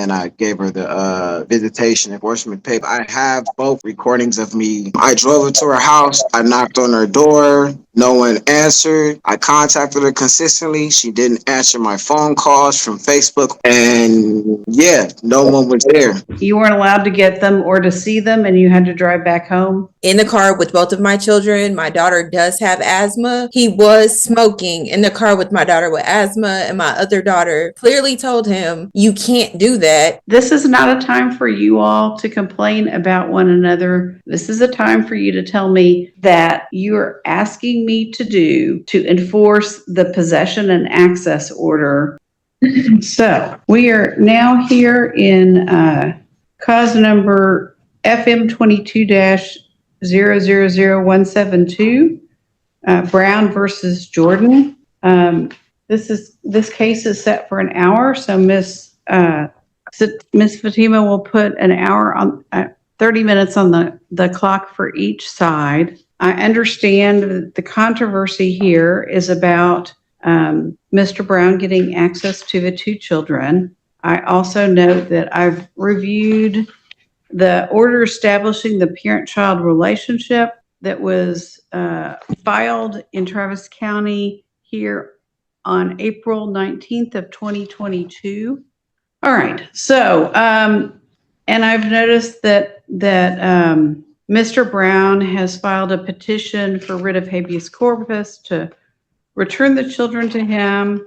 and I gave her the visitation enforcement paper. I have both recordings of me. I drove her to her house. I knocked on her door. No one answered. I contacted her consistently. She didn't answer my phone calls from Facebook. And yeah, no one was there. You weren't allowed to get them or to see them, and you had to drive back home? In the car with both of my children. My daughter does have asthma. He was smoking in the car with my daughter with asthma, and my other daughter clearly told him, you can't do that. This is not a time for you all to complain about one another. This is a time for you to tell me that you're asking me to do to enforce the possession and access order. So we are now here in cause number FM 22-000172, Brown versus Jordan. This case is set for an hour, so Miss Fatima will put an hour on 30 minutes on the clock for each side. I understand that the controversy here is about Mr. Brown getting access to the two children. I also note that I've reviewed the order establishing the parent-child relationship that was filed in Travis County here on April 19th of 2022. All right, so, and I've noticed that Mr. Brown has filed a petition for writ of habeas corpus to return the children to him.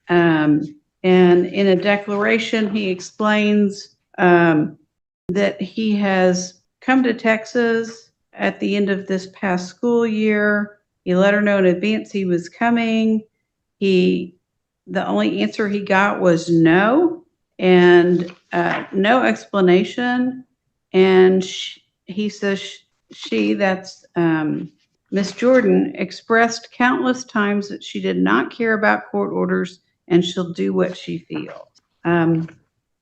And in a declaration, he explains that he has come to Texas at the end of this past school year. He let her know in advance he was coming. The only answer he got was no, and no explanation. And he says that's Miss Jordan, expressed countless times that she did not care about court orders and she'll do what she feels.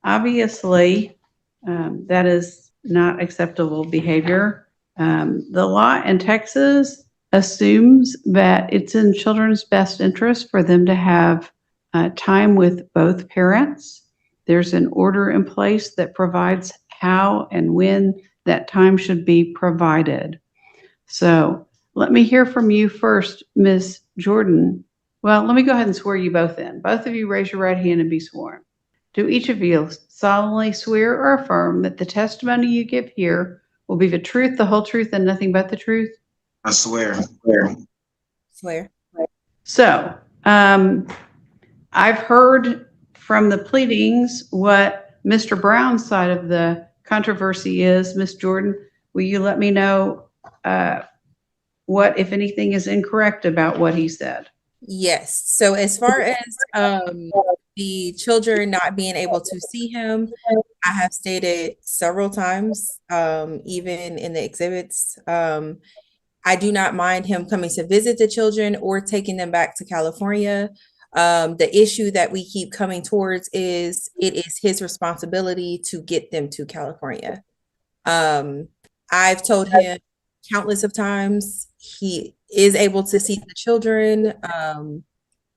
Obviously, that is not acceptable behavior. The law in Texas assumes that it's in children's best interest for them to have time with both parents. There's an order in place that provides how and when that time should be provided. So let me hear from you first, Ms. Jordan. Well, let me go ahead and swear you both in. Both of you raise your right hand and be sworn. Do each of you solemnly swear or affirm that the testimony you give here will be the truth, the whole truth, and nothing but the truth? I swear. Swear. So, I've heard from the pleadings what Mr. Brown's side of the controversy is. Ms. Jordan, will you let me know what, if anything, is incorrect about what he said? Yes. So as far as the children not being able to see him, I have stated several times, even in the exhibits, I do not mind him coming to visit the children or taking them back to California. The issue that we keep coming towards is it is his responsibility to get them to California. I've told him countless of times he is able to see the children.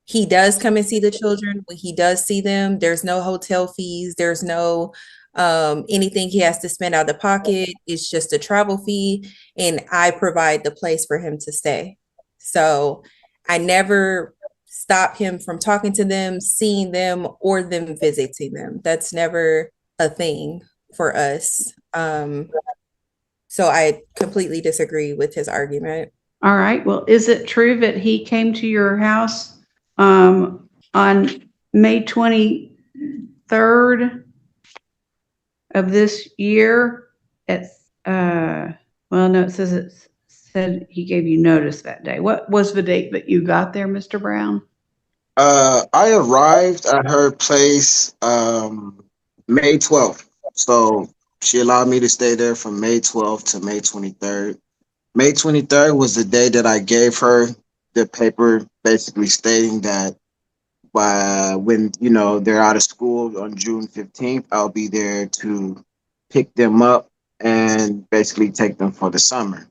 He does come and see the children. When he does see them, there's no hotel fees. There's no anything he has to spend out of the pocket. It's just a travel fee, and I provide the place for him to stay. So I never stop him from talking to them, seeing them, or them visiting them. That's never a thing for us. So I completely disagree with his argument. All right. Well, is it true that he came to your house on May 23rd of this year? It said he gave you notice that day. What was the date that you got there, Mr. Brown? I arrived at her place May 12th. So she allowed me to stay there from May 12th to May 23rd. May 23rd was the day that I gave her the paper basically stating that when, they're out of school on June 15th, I'll be there to pick them up and basically take them for the summer.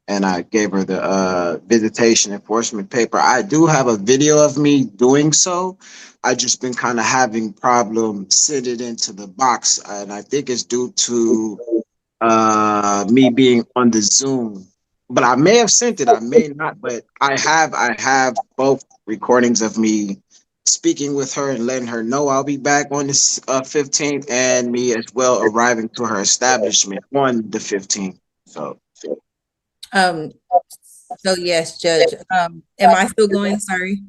and I gave her the visitation enforcement paper. I do have a video of me doing so. I just been kind of having problems sending it into the box, and I think it's due to me being on the Zoom. But I may have sent it, I may not, but I have both recordings of me speaking with her and letting her know I'll be back on the 15th, and me as well arriving to her establishment on the 15th. So Um, so yes, Judge. Am I still going? Sorry.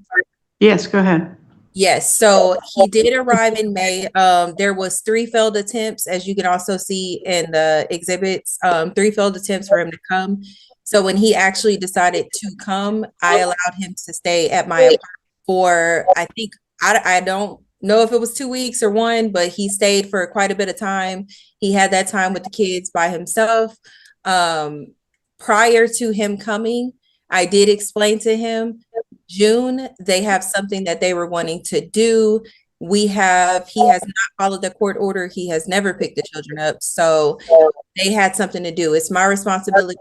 Yes, go ahead. Yes, so he did arrive in May. There was 3 failed attempts, as you can also see in the exhibits. 3 failed attempts for him to come. So when he actually decided to come, I allowed him to stay at my apartment for, I think, I don't know if it was 2 weeks or one, but he stayed for quite a bit of time. He had that time with the kids by himself. Prior to him coming, I did explain to him June, they have something that they were wanting to do. He has not followed the court order. He has never picked the children up. So they had something to do. It's my responsibility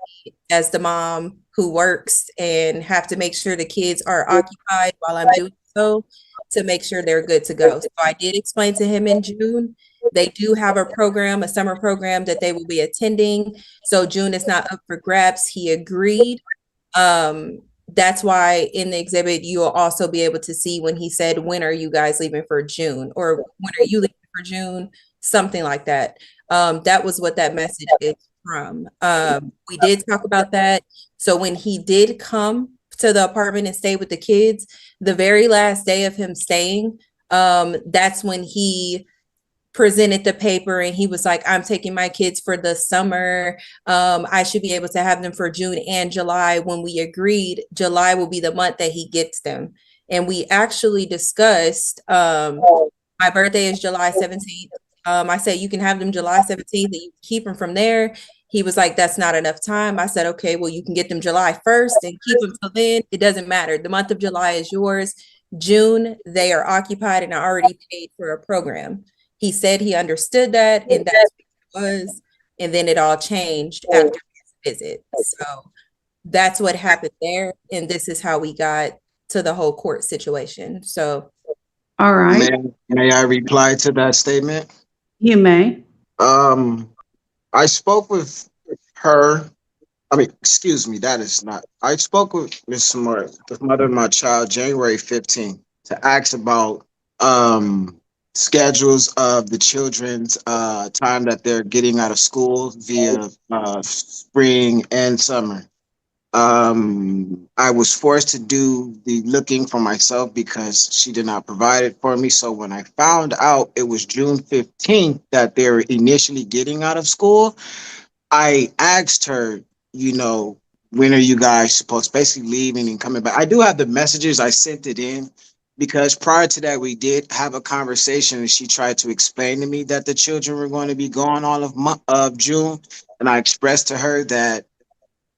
as the mom who works and have to make sure the kids are occupied while I'm doing so to make sure they're good to go. So I did explain to him in June. They do have a program, a summer program that they will be attending. So June is not up for grabs. He agreed. That's why in the exhibit, you'll also be able to see when he said, when are you guys leaving for June? Or when are you leaving for June? Something like that. That was what that message is from. We did talk about that. So when he did come to the apartment and stay with the kids, the very last day of him staying, that's when he presented the paper and he was like, I'm taking my kids for the summer. I should be able to have them for June and July. When we agreed, July will be the month that he gets them. And we actually discussed, my birthday is July 17th. I said, you can have them July 17th and you keep them from there. He was like, that's not enough time. I said, okay, well, you can get them July 1st and keep them till then. It doesn't matter. The month of July is yours. June, they are occupied and I already paid for a program. He said he understood that, and that's what it was. And then it all changed after his visit. So that's what happened there. And this is how we got to the whole court situation. So, All right, may I reply to that statement? you may. I spoke with her. I mean, excuse me, that is not. I spoke with Miss Smart, the mother of my child, January 15th, to ask about schedules of the children's time that they're getting out of school via spring and summer. I was forced to do the looking for myself because she did not provide it for me. So when I found out it was June 15th that they were initially getting out of school, I asked her, you know, when are you guys supposed to basically leaving and coming back? I do have the messages. I sent it in because prior to that, we did have a conversation and she tried to explain to me that the children were going to be gone all of June. And I expressed to her that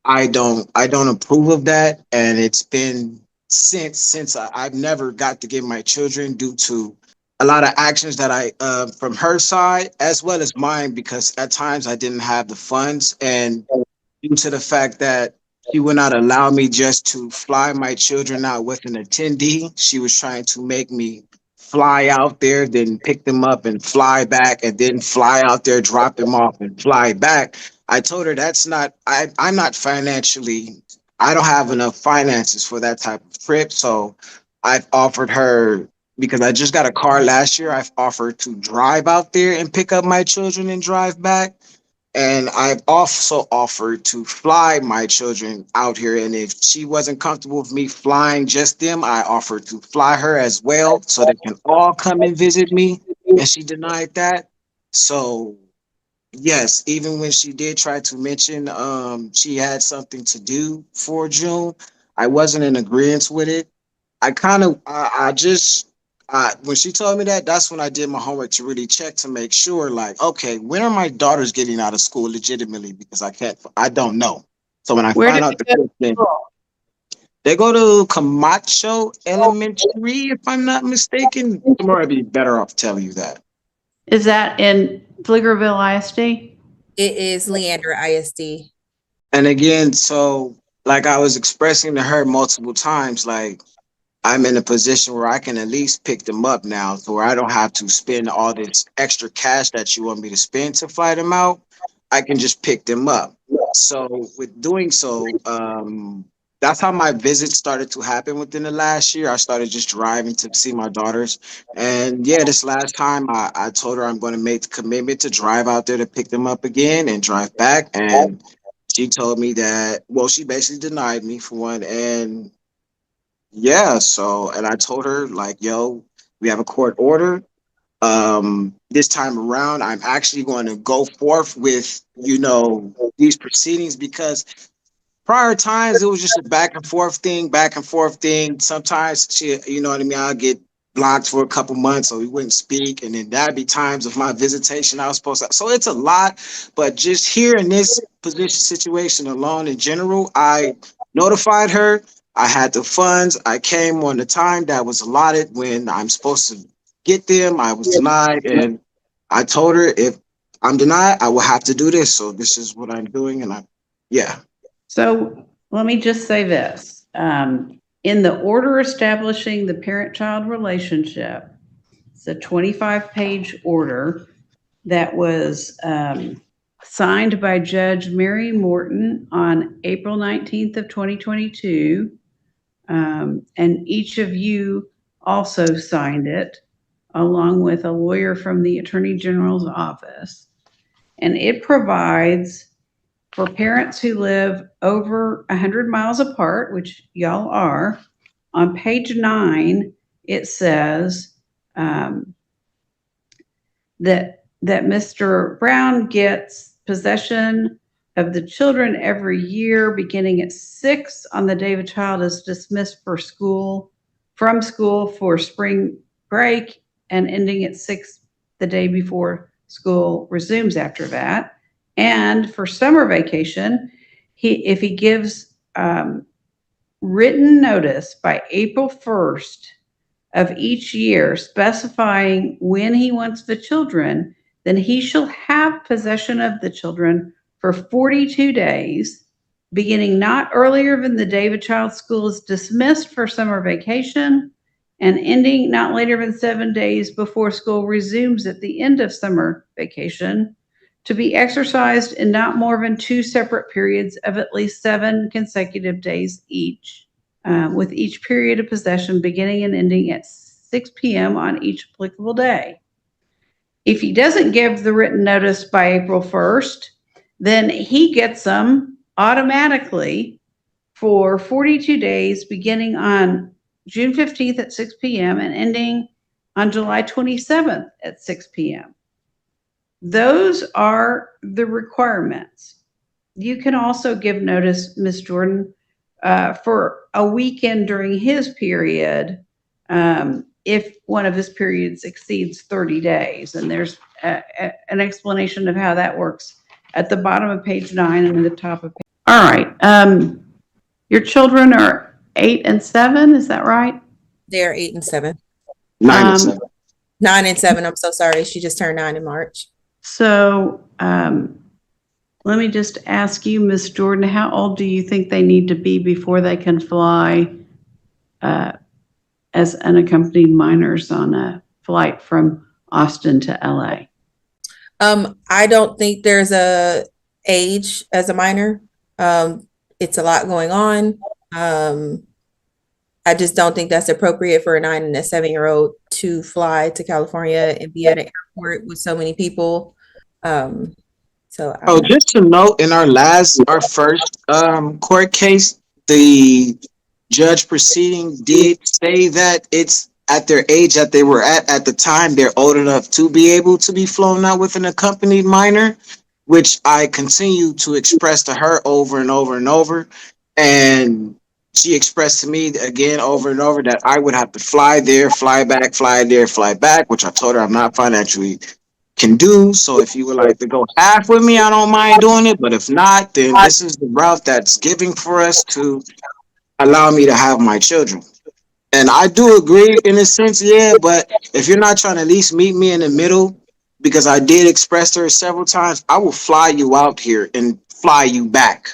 I don't approve of that. And it's been since I've never got to give my children due to a lot of actions that I from her side as well as mine, because at times I didn't have the funds, and due to the fact that she would not allow me just to fly my children out with an attendee. She was trying to make me fly out there, then pick them up and fly back, and then fly out there, drop them off, and fly back. I told her that's not. I'm not financially. I don't have enough finances for that type of trip. So I've offered her, because I just got a car last year. I've offered to drive out there and pick up my children and drive back. And I've also offered to fly my children out here. And if she wasn't comfortable with me flying just them, I offered to fly her as well so they can all come and visit me. And she denied that. So yes, even when she did try to mention she had something to do for June, I wasn't in agreement with it. I kind of I just when she told me that, that's when I did my homework to really check to make sure, like, okay, when are my daughters getting out of school legitimately? Because I don't know. So when I Where find did out the question, they go to Camacho Elementary, if I'm not mistaken. Tomorrow I'd be better off telling you that. Is that in Pflugerville ISD? it is Leander ISD. And again, so like I was expressing to her multiple times, like I'm in a position where I can at least pick them up now, to where I don't have to spend all this extra cash that you want me to spend to fly them out. I can just pick them up. So with doing so, that's how my visits started to happen within the last year. I started just driving to see my daughters. And yeah, this last time I told her I'm going to make the commitment to drive out there to pick them up again and drive back. And she told me that, well, she basically denied me for one. And yeah, so and I told her like, yo, we have a court order. This time around, I'm actually going to go forth with, these proceedings because prior times it was just a back and forth thing. Sometimes she, you know what I mean, I'll get blocked for a couple months or we wouldn't speak, and then that'd be times of my visitation I was supposed to. So it's a lot, but just here in this position situation alone in general, I notified her. I had the funds. I came on the time that was allotted when I'm supposed to get them. I was denied, and I told her if I'm denied, I will have to do this. So this is what I'm doing, and yeah. So let me just say this. In the order establishing the parent-child relationship, it's a 25-page order that was signed by Judge Mary Morton on April 19th of 2022. And each of you also signed it, along with a lawyer from the Attorney General's office. And it provides for parents who live over 100 miles apart, which y'all are. On page 9, it says that Mr. Brown gets possession of the children every year, beginning at 6 on the day the child is dismissed from school for spring break, and ending at 6 the day before school resumes after that. And for summer vacation, if he gives written notice by April 1st of each year specifying when he wants the children, then he shall have possession of the children for 42 days, beginning not earlier than the day the child's school is dismissed for summer vacation and ending not later than 7 days before school resumes at the end of summer vacation, to be exercised in not more than 2 separate periods of at least 7 consecutive days each, with each period of possession beginning and ending at 6 p.m. on each applicable day. If he doesn't give the written notice by April 1st, then he gets them automatically for 42 days beginning on June 15th at 6 p.m. and ending on July 27th at 6 p.m. Those are the requirements. You can also give notice, Ms. Jordan, for a weekend during his period if one of his periods exceeds 30 days. And there's an explanation of how that works at the bottom of page 9 and at the top of page. All right. Your children are 8 and 7, is that right? They're 8 and 7. 9 and 7. 9 and 7. I'm so sorry. She just turned 9 in March. So let me just ask you, Ms. Jordan, how old do you think they need to be before they can fly as unaccompanied minors on a flight from Austin to LA? I don't think there's a age as a minor. It's a lot going on. I just don't think that's appropriate for a 9 and a 7-year-old to fly to California and be at an airport with so many people. Just to note, in our first court case, the judge proceeding did say that it's at their age that they were at the time, they're old enough to be able to be flown out with an accompanied minor, which I continue to express to her over and over and over. And she expressed to me again over and over that I would have to fly there, fly back, fly there, fly back, which I told her I'm not financially can do. So if you would like to go half with me, I don't mind doing it. But if not, then this is the route that's giving for us to allow me to have my children. And I do agree in a sense, yeah, but if you're not trying to at least meet me in the middle, because I did express to her several times, I will fly you out here and fly you back.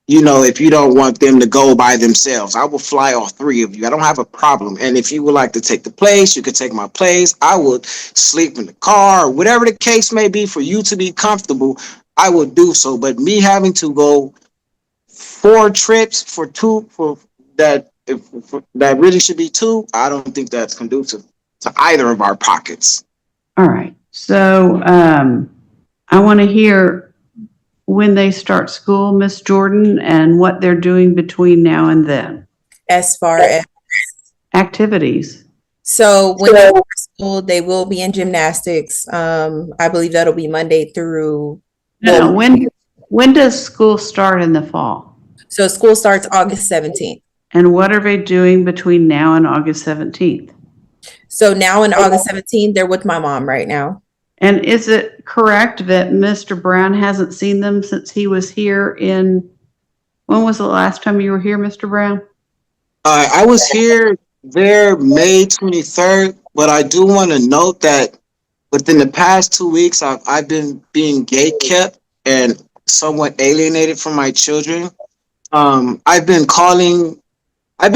if you don't want them to go by themselves, I will fly all three of you. I don't have a problem. And if you would like to take the place, you could take my place. I would sleep in the car, or whatever the case may be for you to be comfortable. I would do so. But me having to go 4 trips for two for that that really should be two, I don't think that's conducive to either of our pockets. All right. So I want to hear when they start school, Miss Jordan, and what they're doing between now and then. As far as Activities. so when they start school, they will be in gymnastics. I believe that'll be Monday through. No, when does school start in the fall? So school starts August 17th. And what are they doing between now and August 17th? So now in August 17th, they're with my mom right now. And is it correct that Mr. Brown hasn't seen them since he was here when was the last time you were here, Mr. Brown? I was there May 23rd, but I do want to note that within the past 2 weeks, I've been being gate kept and somewhat alienated from my children. I've been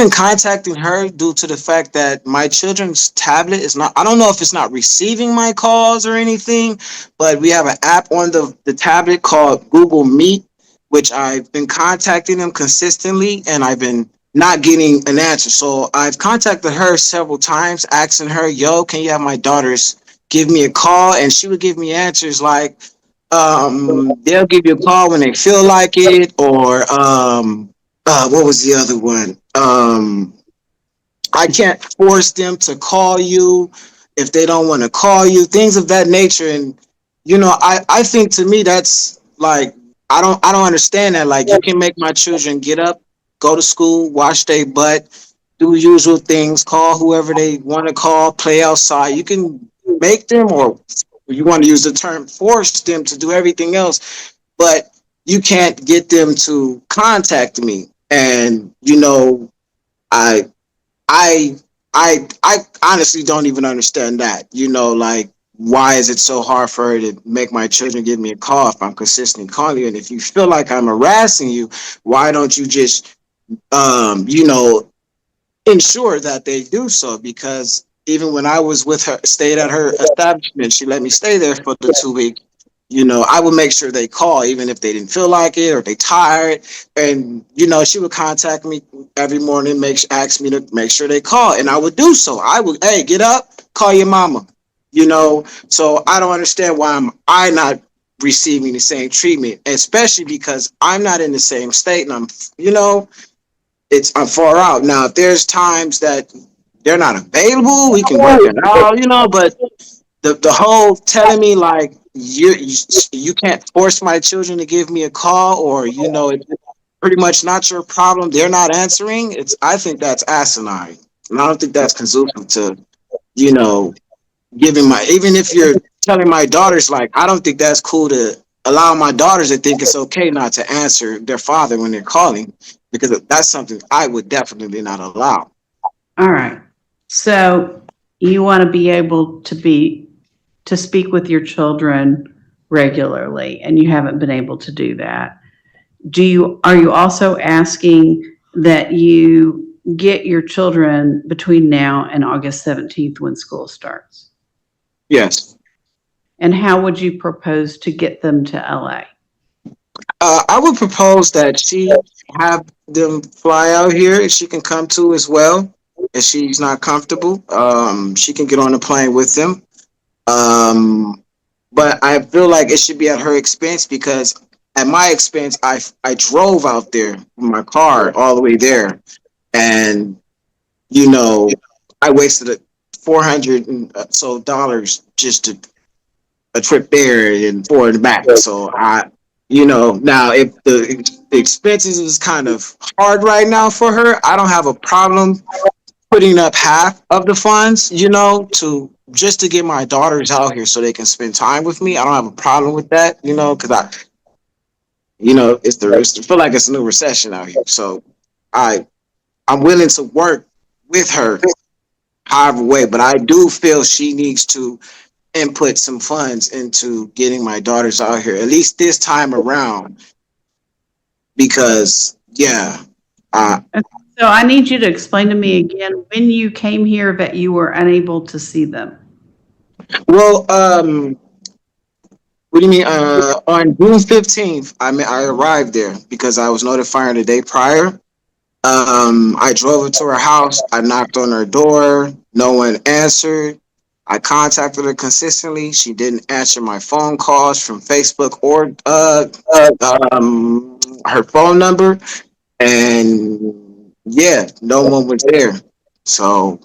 contacting her due to the fact that my children's tablet is not, I don't know if it's not receiving my calls or anything, but we have an app on the tablet called Google Meet, which I've been contacting them consistently, and I've been not getting an answer. So I've contacted her several times, asking her, yo, can you have my daughters give me a call? And she would give me answers like, they'll give you a call when they feel like it, or what was the other one? I can't force them to call you if they don't want to call you, things of that nature. And I think, to me, that's like, I don't understand that. Like, you can make my children get up, go to school, wash their butt, do usual things, call whoever they want to call, play outside. You can make them, or you want to use the term, force them to do everything else, but you can't get them to contact me. And I I honestly don't even understand that. Like, why is it so hard for her to make my children give me a call if I'm consistently calling you? And if you feel like I'm harassing you, why don't you just ensure that they do so? Because even when I was with her, stayed at her establishment, she let me stay there for the 2 weeks. I would make sure they call, even if they didn't feel like it or they tired. And she would contact me every morning, ask me to make sure they call, and I would do so. I would, hey, get up, call your mama. So I don't understand why I not receiving the same treatment, especially because I'm not in the same state, and I'm far out. Now, if there's times that they're not available, we can work it out, but the whole telling me like you can't force my children to give me a call, or it's pretty much not your problem, they're not answering. I think that's asinine, and I don't think that's conducive to giving my, even if you're telling my daughters, like, I don't think that's cool to allow my daughters to think it's okay not to answer their father when they're calling, because that's something I would definitely not allow. All right. So you want to be able to speak with your children regularly, and you haven't been able to do that. Are you also asking that you get your children between now and August 17th when school starts? Yes. And how would you propose to get them to LA? I would propose that she have them fly out here. She can come too as well. If she's not comfortable, she can get on the plane with them. But I feel like it should be at her expense, because at my expense, I drove out there in my car all the way there, and I wasted $400 and so dollars just to a trip there and forward and back. So now if the expenses is kind of hard right now for her, I don't have a problem putting up half of the funds, to just to get my daughters out here so they can spend time with me. I don't have a problem with that, because I feel like it's a new recession out here. So I'm willing to work with her however way, but I do feel she needs to input some funds into getting my daughters out here, at least this time around. because yeah, So I need you to explain to me again when you came here that you were unable to see them. well, what do you mean? On June 15th, I arrived there because I was notified the day prior. I drove her to her house. I knocked on her door. No one answered. I contacted her consistently. She didn't answer my phone calls from Facebook or her phone number. And yeah, no one was there. So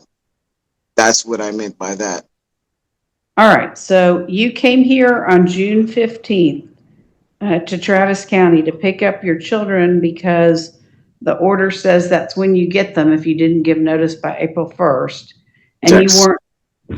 that's what I meant by that. All right, so you came here on June 15th to Travis County to pick up your children because the order says that's when you get them if you didn't give notice by April 1st. And Yes.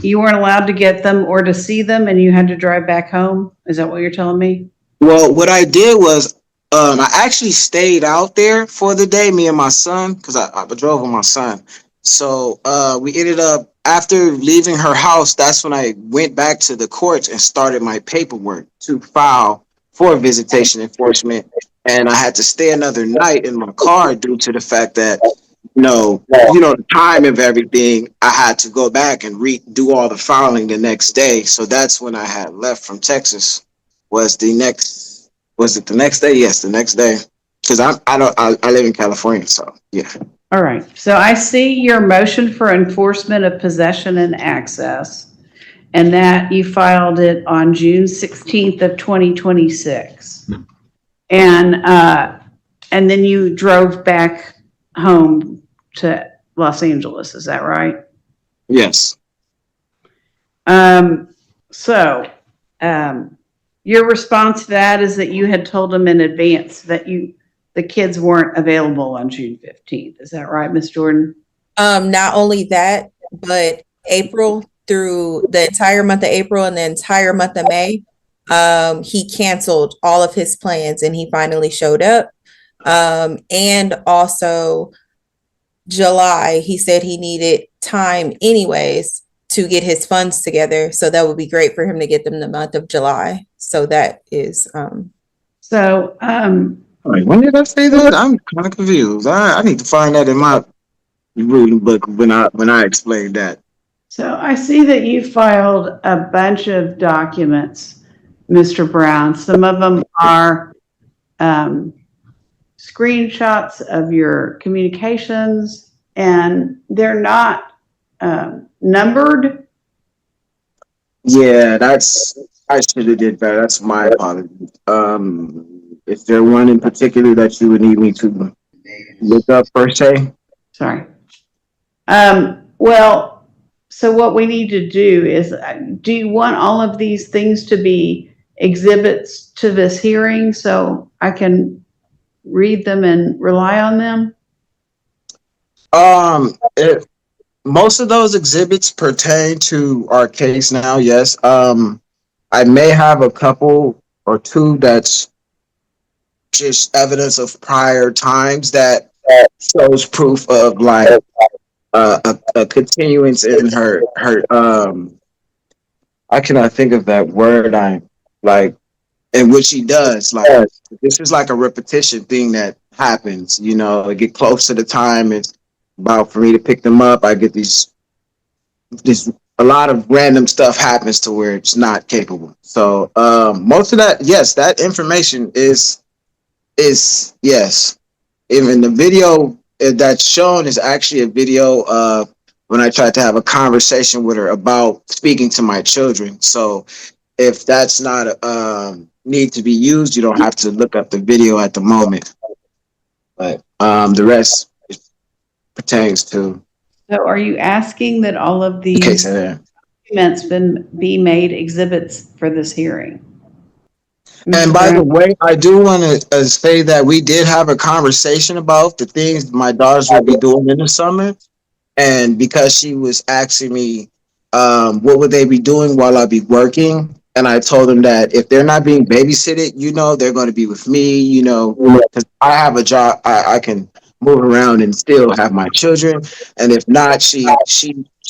you weren't allowed to get them or to see them and you had to drive back home. Is that what you're telling me? Well, what I did was I actually stayed out there for the day, me and my son, because I drove with my son. So we ended up, after leaving her house, that's when I went back to the courts and started my paperwork to file for visitation enforcement. And I had to stay another night in my car due to the fact that, the time of everything, I had to go back and do all the filing the next day. So that's when I had left from Texas. Was it the next day? Yes, the next day. Because I live in California, so yeah. All right, so I see your motion for enforcement of possession and access, and that you filed it on June 16th of 2026. And then you drove back home to Los Angeles, is that right? Yes. So, your response to that is that you had told them in advance that the kids weren't available on June 15th. Is that right, Ms. Jordan? Not only that, but April through the entire month of April and the entire month of May, he canceled all of his plans and he finally showed up. And also July, he said he needed time anyways to get his funds together. So that would be great for him to get them the month of July. So that is Wait, when did I say that? I'm kind of confused. I need to find that in my ruling book when I explained that. so I see that you filed a bunch of documents, Mr. Brown. Some of them are screenshots of your communications, and they're not numbered. Yeah, I should have did better. That's my apology. Is there one in particular that you would need me to look up per se? Sorry. Well, so what we need to do is, do you want all of these things to be exhibits to this hearing so I can read them and rely on them? If most of those exhibits pertain to our case now, yes. I may have a couple or two that's just evidence of prior times that shows proof of like a continuance in her. I cannot think of that word. I like in which she does like this is like a repetition thing that happens. I get close to the time. It's about for me to pick them up. I get this a lot of random stuff happens to where it's not capable. So most of that, yes, that information is yes. Even the video that's shown is actually a video when I tried to have a conversation with her about speaking to my children. So if that's not need to be used, you don't have to look up the video at the moment. But the rest pertains to So are you asking that all of the case these in there. documents be made exhibits for this hearing? And Mr. by the Brown? way, I do want to say that we did have a conversation about the things my daughters will be doing in the summer. And because she was asking me, what would they be doing while I be working? And I told them that if they're not being babysitted, they're going to be with me, because I have a job, I can move around and still have my children. And if not, she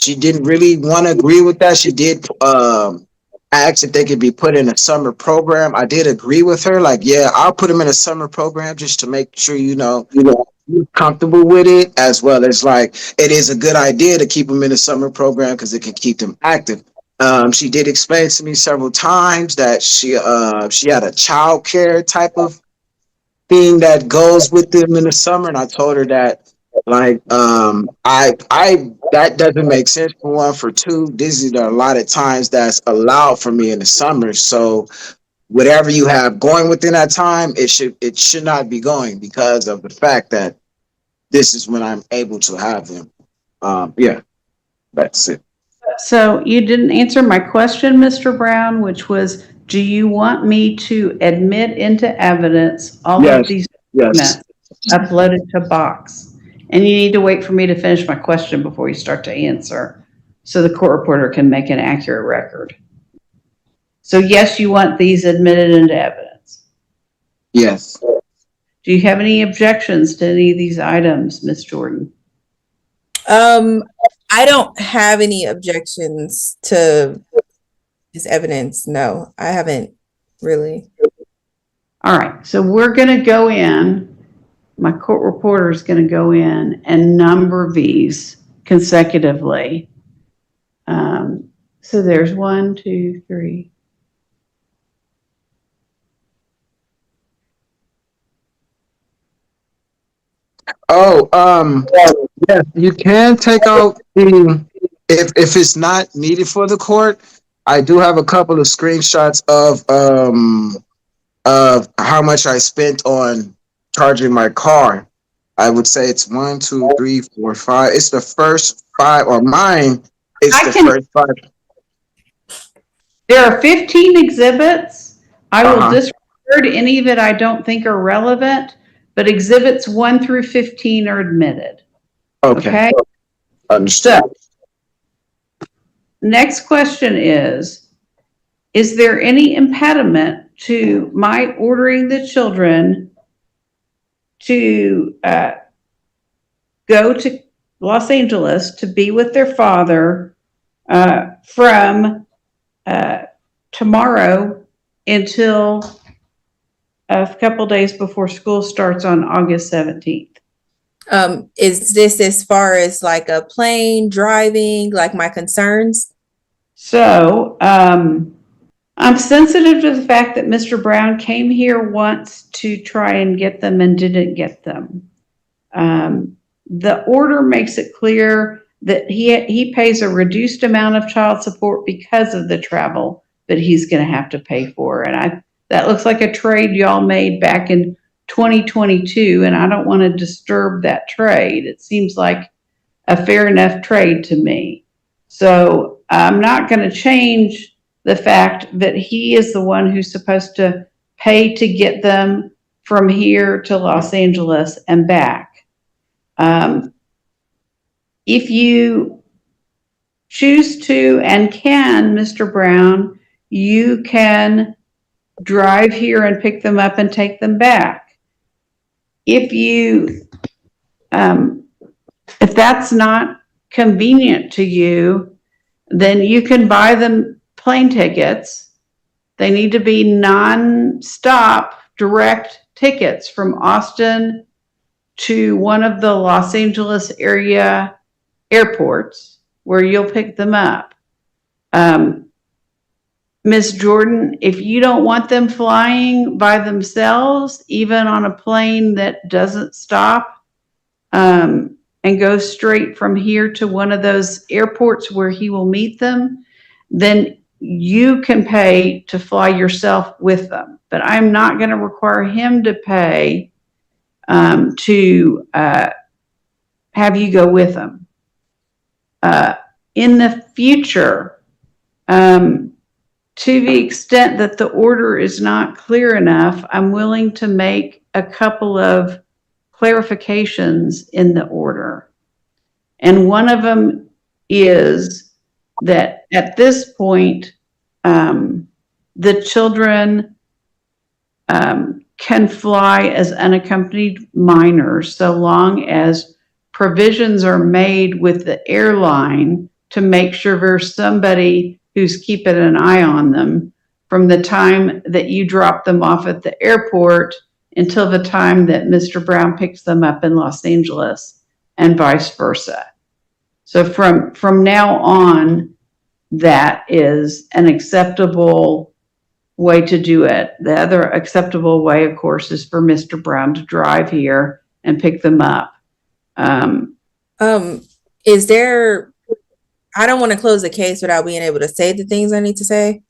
didn't really want to agree with that. She did asked if they could be put in a summer program. I did agree with her. Like, yeah, I'll put them in a summer program just to make sure you're comfortable with it, as well as like it is a good idea to keep them in a summer program because it can keep them active. She did explain to me several times that she had a child care type of thing that goes with them in the summer, and I told her that like I that doesn't make sense for one. For two, this is a lot of times that's allowed for me in the summer. So whatever you have going within that time, it should not be going because of the fact that this is when I'm able to have them. Yeah, that's it. So you didn't answer my question, Mr. Brown, which was, do you want me to admit into evidence all of Yes, these yes. documents uploaded to Box? And you need to wait for me to finish my question before you start to answer, so the court reporter can make an accurate record. So yes, you want these admitted into evidence. Yes. Do you have any objections to any of these items, Ms. Jordan? I don't have any objections to this evidence. No, I haven't really. All right, so we're going to go in. My court reporter is going to go in and number these consecutively. So there's 1, 2, 3. Oh, yes, you can take out the if it's not needed for the court. I do have a couple of screenshots of how much I spent on charging my car. I would say it's 1, 2, 3, 4, 5. It's the first five, or mine. It's the first five. There are 15 exhibits. I will Uh-huh. disregard any that I don't think are relevant, but exhibits 1 through 15 are admitted. Okay. Okay. Understood. So, next question is there any impediment to my ordering the children to go to Los Angeles to be with their father from tomorrow until a couple days before school starts on August 17th? Is this as far as like a plane, driving, like my concerns? So, I'm sensitive to the fact that Mr. Brown came here once to try and get them and didn't get them. The order makes it clear that he pays a reduced amount of child support because of the travel that he's going to have to pay for. And that looks like a trade y'all made back in 2022, and I don't want to disturb that trade. It seems like a fair enough trade to me. So I'm not going to change the fact that he is the one who's supposed to pay to get them from here to Los Angeles and back. If you choose to and can, Mr. Brown, you can drive here and pick them up and take them back. If that's not convenient to you, then you can buy them plane tickets. They need to be non-stop direct tickets from Austin to one of the Los Angeles area airports where you'll pick them up. Ms. Jordan, if you don't want them flying by themselves, even on a plane that doesn't stop and go straight from here to one of those airports where he will meet them, then you can pay to fly yourself with them. But I'm not going to require him to pay to have you go with them. In the future, to the extent that the order is not clear enough, I'm willing to make a couple of clarifications in the order. And one of them is that at this point, the children can fly as unaccompanied minors so long as provisions are made with the airline to make sure there's somebody who's keeping an eye on them from the time that you drop them off at the airport until the time that Mr. Brown picks them up in Los Angeles and vice versa. So from now on, that is an acceptable way to do it. The other acceptable way, of course, is for Mr. Brown to drive here and pick them up. Is there, I don't want to close the case without being able to say the things I need to say.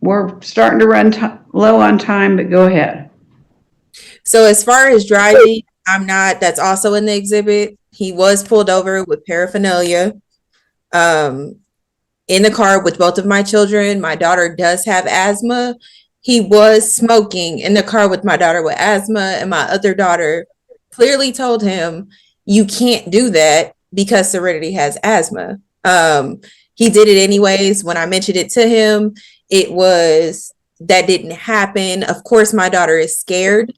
We're starting to run low on time, but go ahead. So as far as driving, that's also in the exhibit. He was pulled over with paraphernalia in the car with both of my children. My daughter does have asthma. He was smoking in the car with my daughter with asthma, and my other daughter clearly told him, you can't do that because Serenity has asthma. He did it anyways. When I mentioned it to him, that didn't happen. Of course, my daughter is scared.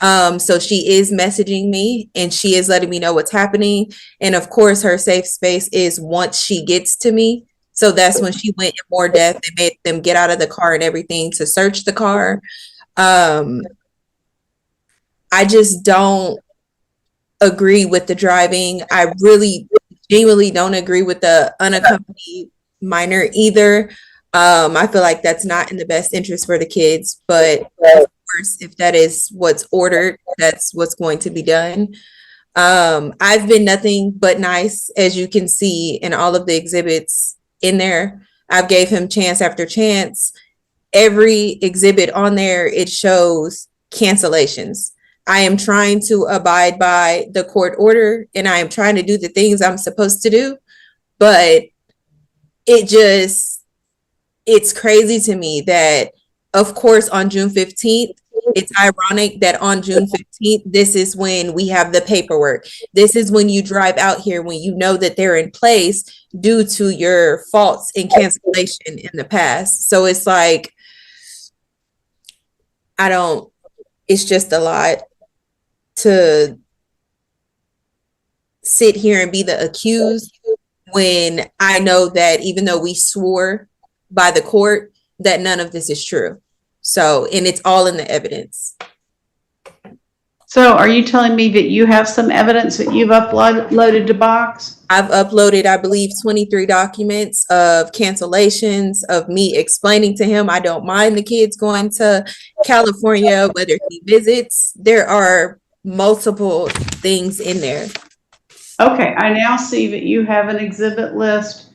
So she is messaging me and she is letting me know what's happening. And of course, her safe space is once she gets to me. So that's when she went in more depth and made them get out of the car and everything to search the car. I just don't agree with the driving. I really genuinely don't agree with the unaccompanied minor either. I feel like that's not in the best interest for the kids, but of course, if that is what's ordered, that's what's going to be done. I've been nothing but nice, as you can see in all of the exhibits in there. I've gave him chance after chance. Every exhibit on there, it shows cancellations. I am trying to abide by the court order and I am trying to do the things I'm supposed to do, but it's crazy to me that, of course, on June 15th, it's ironic that on June 15th, this is when we have the paperwork. This is when you drive out here when you know that they're in place due to your faults and cancellation in the past. So it's like, it's just a lot to sit here and be the accused when I know that even though we swore by the court that none of this is true. So, and it's all in the evidence. So are you telling me that you have some evidence that you've uploaded to Box? I've uploaded, I believe, 23 documents of cancellations, of me explaining to him I don't mind the kids going to California, whether he visits. There are multiple things in there. Okay, I now see that you have an exhibit list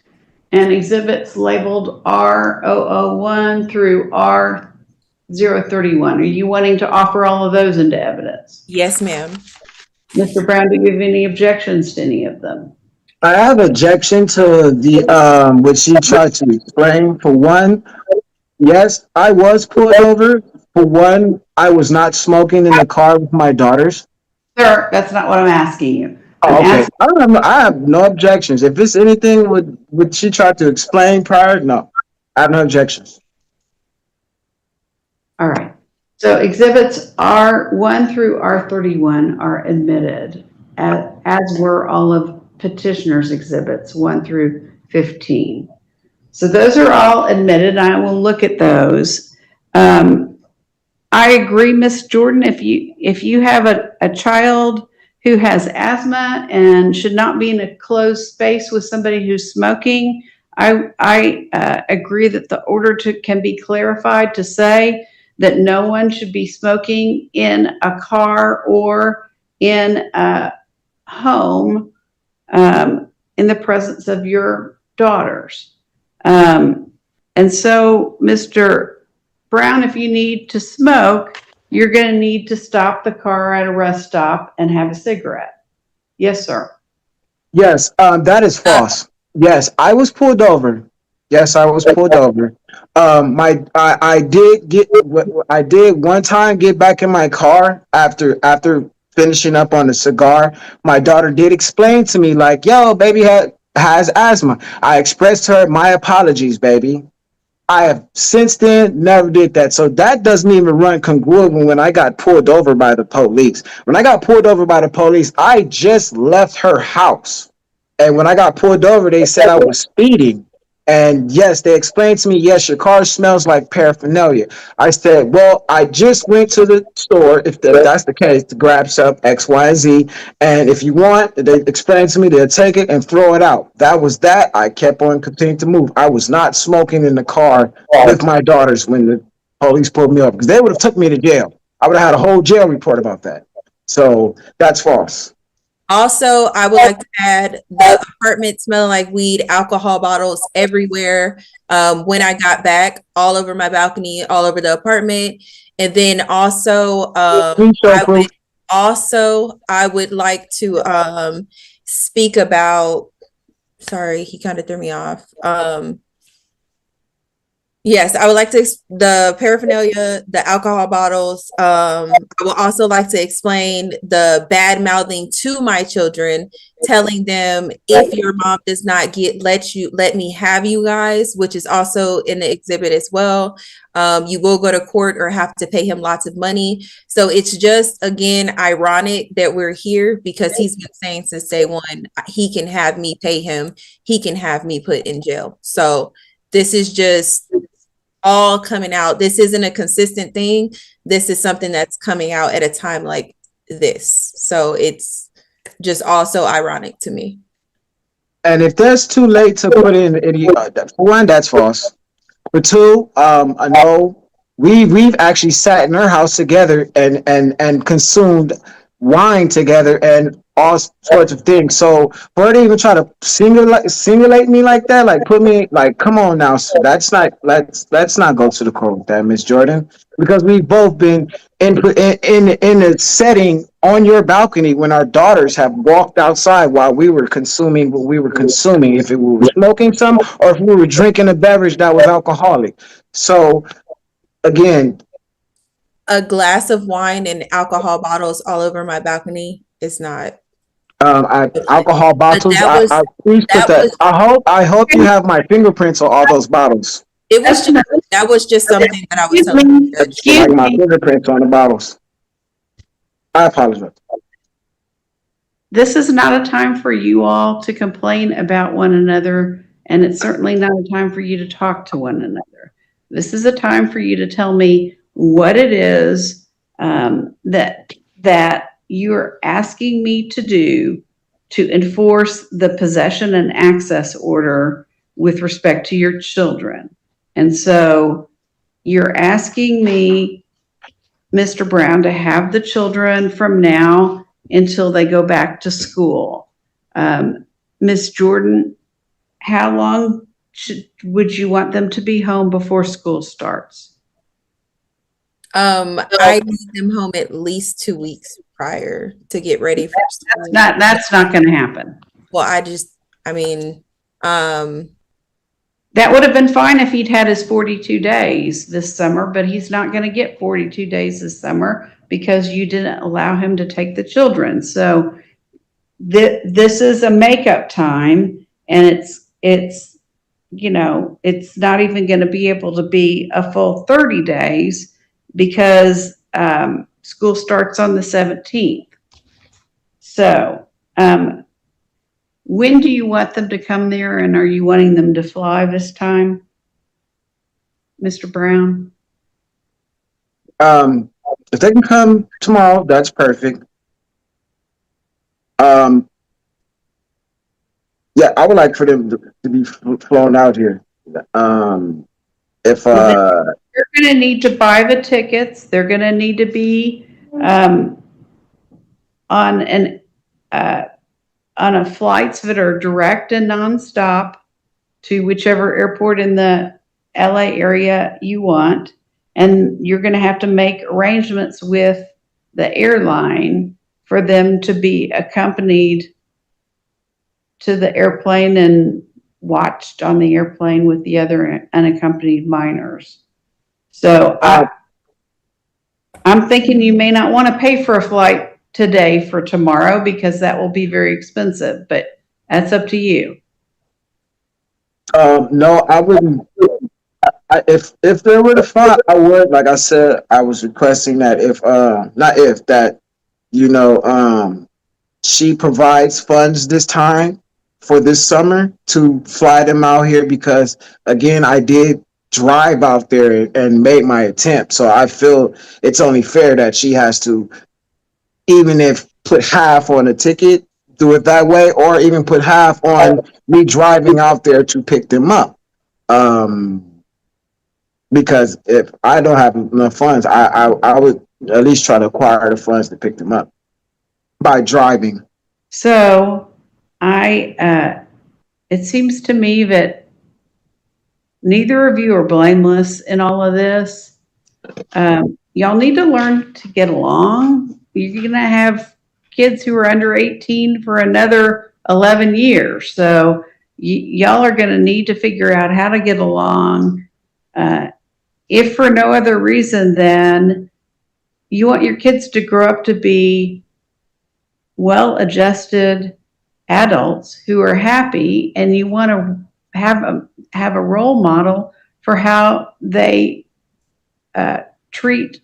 and exhibits labeled R001 through R031. Are you wanting to offer all of those into evidence? Yes, ma'am. Mr. Brown, do you have any objections to any of them? I have objection to the what she tried to explain. For one, yes, I was pulled over. For one, I was not smoking in the car with my daughters. Sir, that's not what I'm asking you. Okay, I have no objections. If it's anything what she tried to explain prior, no, I have no objections. All right. So exhibits R1 through R31 are admitted, as were all of petitioner's exhibits 1 through 15. So those are all admitted. I will look at those. I agree, Miss Jordan. If you have a child who has asthma and should not be in a closed space with somebody who's smoking, I agree that the order can be clarified to say that no one should be smoking in a car or in a home in the presence of your daughters. And so, Mr. Brown, if you need to smoke, you're going to need to stop the car at a rest stop and have a cigarette. Yes, sir. Yes, that is false. Yes, I was pulled over. Yes, I was pulled over. I did one time get back in my car after finishing up on the cigar. My daughter did explain to me like, "Yo, baby has asthma." I expressed to her my apologies, baby. I have since then never did that. So that doesn't even run congruent when I got pulled over by the police. When I got pulled over by the police, I just left her house. And when I got pulled over, they said I was speeding. And yes, they explained to me, yes, your car smells like paraphernalia. I said, well, I just went to the store, if that's the case, to grab some X, Y, and Z. And if you want, they explained to me, they'll take it and throw it out. That was that. I kept on continuing to move. I was not smoking in the car with my daughters when the police pulled me up, because they would have took me to jail. I would have had a whole jail report about that. So that's false. Also, I would like to add the apartment smelling like weed, alcohol bottles everywhere. When I got back, all over my balcony, all over the apartment. And then also, Please show proof. I would like to speak about, sorry, he kind of threw me off. Yes, I would like to the paraphernalia, the alcohol bottles. I would also like to explain the bad mouthing to my children, telling them if your mom does not let me have you guys, which is also in the exhibit as well. You will go to court or have to pay him lots of money. So it's just, again, ironic that we're here, because he's been saying since day one, he can have me pay him, he can have me put in jail. So this is just all coming out. This isn't a consistent thing. This is something that's coming out at a time like this. So it's just also ironic to me. And if that's too late to put in any, for one, that's false. For two, I know we've actually sat in her house together and consumed wine together and all sorts of things. So for her to even try to simulate me like that, like put me like, come on now, that's not, let's not go to the court with that, Miss Jordan, because we've both been in a setting on your balcony when our daughters have walked outside while we were consuming what we were consuming, if we were smoking some or if we were drinking a beverage that was alcoholic. So again, a glass of wine and alcohol bottles all over my balcony is not. Alcohol bottles. I please put that. I hope you have my fingerprints on all those bottles. It was just, that was just something that I was telling you. Like my fingerprints on the bottles. I apologize. This is not a time for you all to complain about one another, and it's certainly not a time for you to talk to one another. This is a time for you to tell me what it is that you're asking me to do to enforce the possession and access order with respect to your children. And so you're asking me, Mr. Brown, to have the children from now until they go back to school. Miss Jordan, how long would you want them to be home before school starts? I need them home at least 2 weeks prior to get ready for school. That's not going to happen. Well, I mean, that would have been fine if he'd had his 42 days this summer, but he's not going to get 42 days this summer because you didn't allow him to take the children. So this is a makeup time, and it's not even going to be able to be a full 30 days because school starts on the 17th. So when do you want them to come there, and are you wanting them to fly this time, Mr. Brown? If they can come tomorrow, that's perfect. Yeah, I would like for them to be flown out here. If They're going to need to buy the tickets. They're going to need to be on flights that are direct and nonstop to whichever airport in the LA area you want. And you're going to have to make arrangements with the airline for them to be accompanied to the airplane and watched on the airplane with the other unaccompanied minors. So I'm thinking you may not want to pay for a flight today for tomorrow because that will be very expensive, but that's up to you. No, I wouldn't. If there were to fly, I would. Like I said, I was requesting that she provides funds this time for this summer to fly them out here because again, I did drive out there and made my attempt. So I feel it's only fair that she has to, even if put half on a ticket, do it that way, or even put half on me driving out there to pick them up. Um, because if I don't have enough funds, I would at least try to acquire the funds to pick them up by driving. So it seems to me that neither of you are blameless in all of this. Y'all need to learn to get along. You're going to have kids who are under 18 for another 11 years. So y'all are going to need to figure out how to get along. If for no other reason than you want your kids to grow up to be well-adjusted adults who are happy, and you want to have a role model for how they treat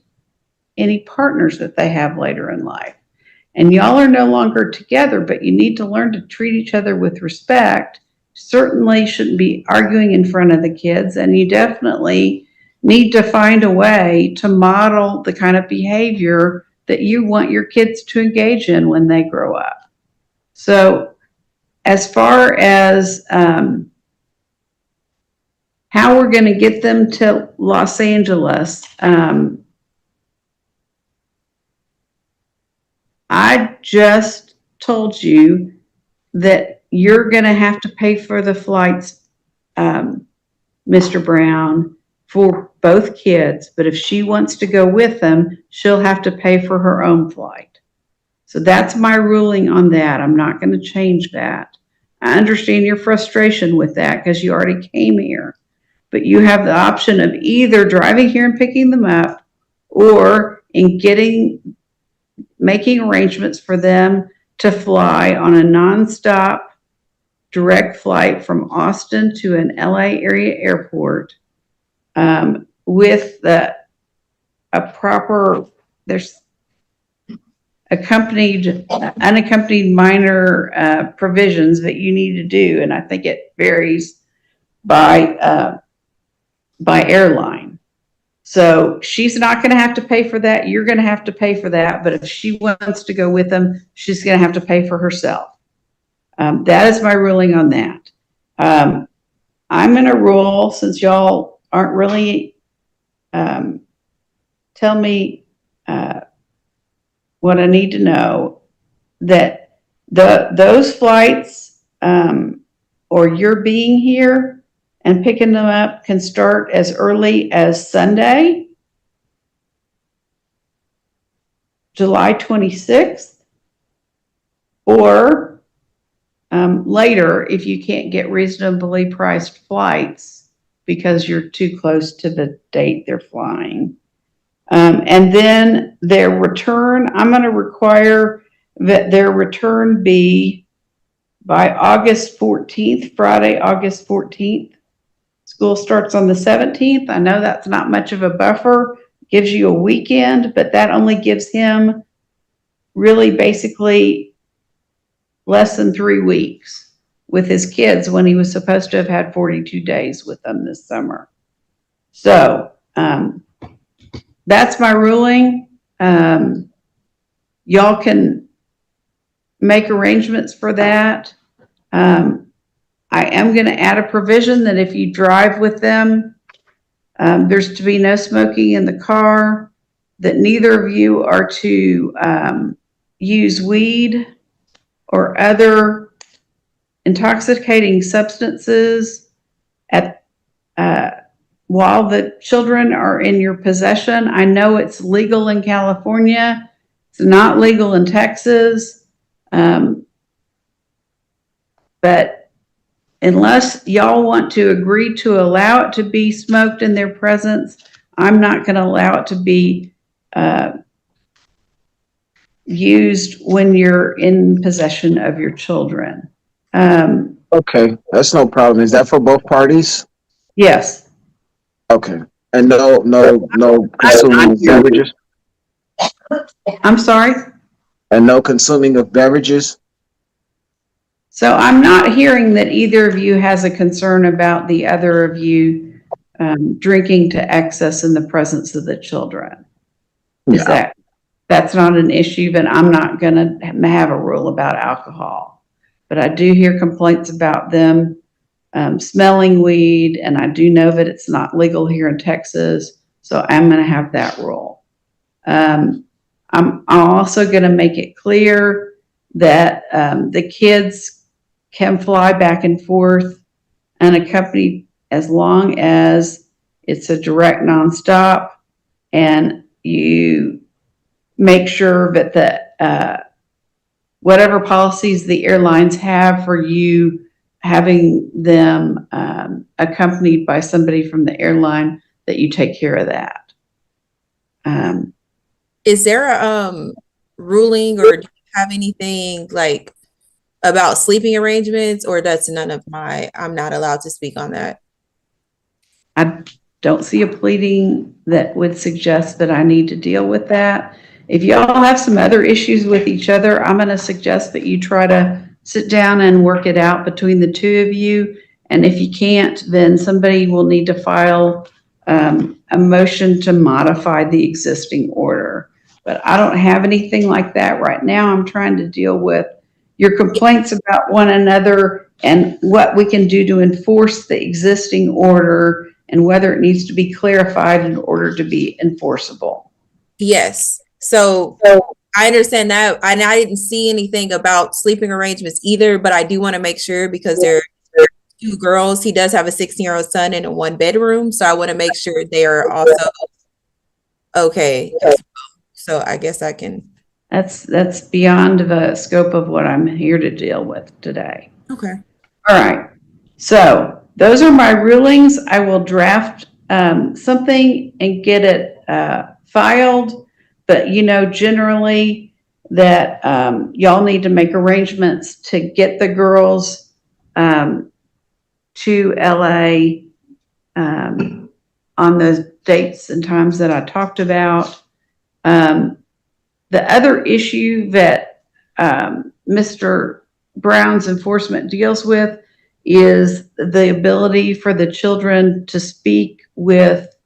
any partners that they have later in life. And y'all are no longer together, but you need to learn to treat each other with respect. Certainly shouldn't be arguing in front of the kids, and you definitely need to find a way to model the kind of behavior that you want your kids to engage in when they grow up. So as far as how we're going to get them to Los Angeles, I just told you that you're going to have to pay for the flights, Mr. Brown, for both kids. But if she wants to go with them, she'll have to pay for her own flight. So that's my ruling on that. I'm not going to change that. I understand your frustration with that because you already came here. But you have the option of either driving here and picking them up, or making arrangements for them to fly on a nonstop direct flight from Austin to an LA area airport, with there's unaccompanied minor provisions that you need to do, and I think it varies by airline. So she's not going to have to pay for that. You're going to have to pay for that. But if she wants to go with them, she's going to have to pay for herself. That is my ruling on that. I'm going to rule, since y'all aren't really tell me what I need to know, that those flights, or your being here and picking them up, can start as early as Sunday, July 26th, or later if you can't get reasonably priced flights because you're too close to the date they're flying. And then their return, I'm going to require that their return be by August 14th, Friday, August 14th. School starts on the 17th. I know that's not much of a buffer, gives you a weekend, but that only gives him really basically less than 3 weeks with his kids when he was supposed to have had 42 days with them this summer. So that's my ruling. Y'all can make arrangements for that. I am going to add a provision that if you drive with them, there's to be no smoking in the car, that neither of you are to use weed or other intoxicating substances while the children are in your possession. I know it's legal in California. It's not legal in Texas. But unless y'all want to agree to allow it to be smoked in their presence, I'm not going to allow it to be used when you're in possession of your children. Okay, that's no problem. Is that for both parties? Yes. Okay, and no consuming of beverages, I'm sorry? and no consuming of beverages. So I'm not hearing that either of you has a concern about the other of you drinking to excess in the presence of the children. Is Yeah. that's not an issue, but I'm not going to have a rule about alcohol. But I do hear complaints about them smelling weed, and I do know that it's not legal here in Texas, so I'm going to have that rule. I'm also going to make it clear that the kids can fly back and forth unaccompanied as long as it's a direct nonstop, and you make sure that the whatever policies the airlines have for you having them accompanied by somebody from the airline, that you take care of that. Is there a ruling, or do you have anything like about sleeping arrangements, or that's none of my, I'm not allowed to speak on that? I don't see a pleading that would suggest that I need to deal with that. If y'all have some other issues with each other, I'm going to suggest that you try to sit down and work it out between the two of you. And if you can't, then somebody will need to file a motion to modify the existing order. But I don't have anything like that right now. I'm trying to deal with your complaints about one another and what we can do to enforce the existing order and whether it needs to be clarified in order to be enforceable. Yes. So I understand that. And I didn't see anything about sleeping arrangements either, but I do want to make sure, because there are two girls. He does have a 16-year-old son in a one bedroom. So I want to make sure they are also okay. So I guess I can. That's beyond the scope of what I'm here to deal with today. Okay. All right. So those are my rulings. I will draft something and get it filed. But generally that y'all need to make arrangements to get the girls to LA on those dates and times that I talked about. The other issue that Mr. Brown's enforcement deals with is the ability for the children to speak with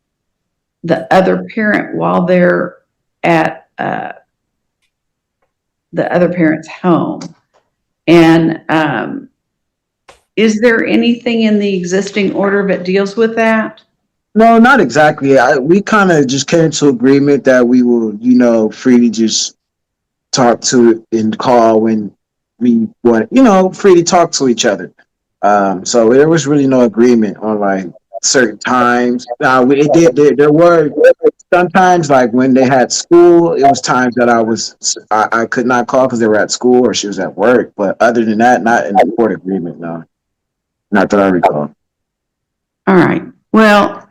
the other parent while they're at the other parent's home. And is there anything in the existing order that deals with that? No, not exactly. We kind of just came to agreement that we will, freely just talk to and call when we want, free to talk to each other. So there was really no agreement on like certain times. Now it did. There were sometimes like when they had school, it was times that I could not call because they were at school or she was at work. But other than that, not in the court agreement. No, not that I recall. All right. Well,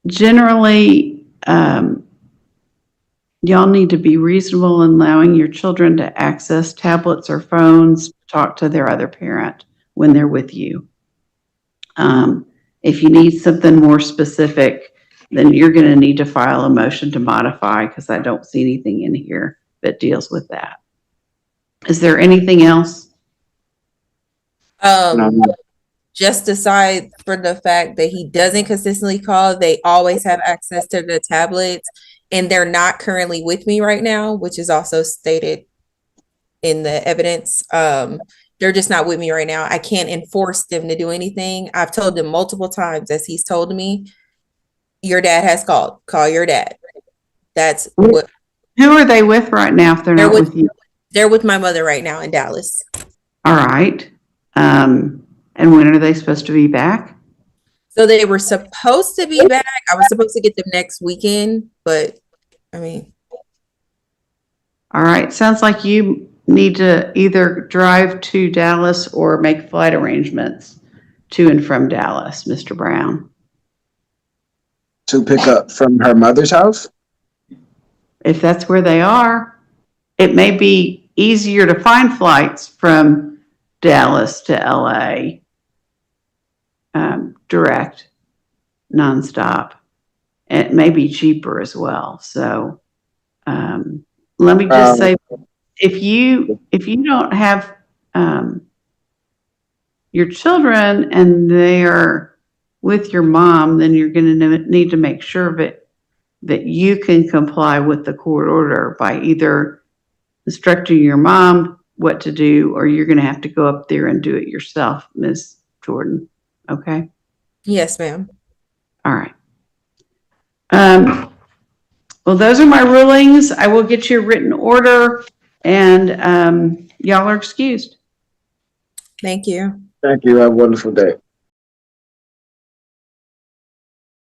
generally, y'all need to be reasonable in allowing your children to access tablets or phones to talk to their other parent when they're with you. If you need something more specific, then you're going to need to file a motion to modify, because I don't see anything in here that deals with that. Is there anything else? Just aside for the fact that he doesn't consistently call, they always have access to the tablets, and they're not currently with me right now, which is also stated in the evidence. They're just not with me right now. I can't enforce them to do anything. I've told them multiple times, as he's told me, your dad has called. Call your dad. That's what. Who are they with right now if they're not with you? They're with my mother right now in Dallas. All right. And when are they supposed to be back? So they were supposed to be back. I was supposed to get them next weekend, but I mean. All right. Sounds like you need to either drive to Dallas or make flight arrangements to and from Dallas, Mr. Brown. To pick up from her mother's house? If that's where they are, it may be easier to find flights from Dallas to LA, direct, nonstop. It may be cheaper as well. So let me just say, if you don't have your children and they are with your mom, then you're going to need to make sure that you can comply with the court order by either instructing your mom what to do, or you're going to have to go up there and do it yourself, Ms. Jordan. Okay? Yes, ma'am. All right. Well, those are my rulings. I will get you a written order, and y'all are excused. Thank you. Thank you. Have a wonderful day.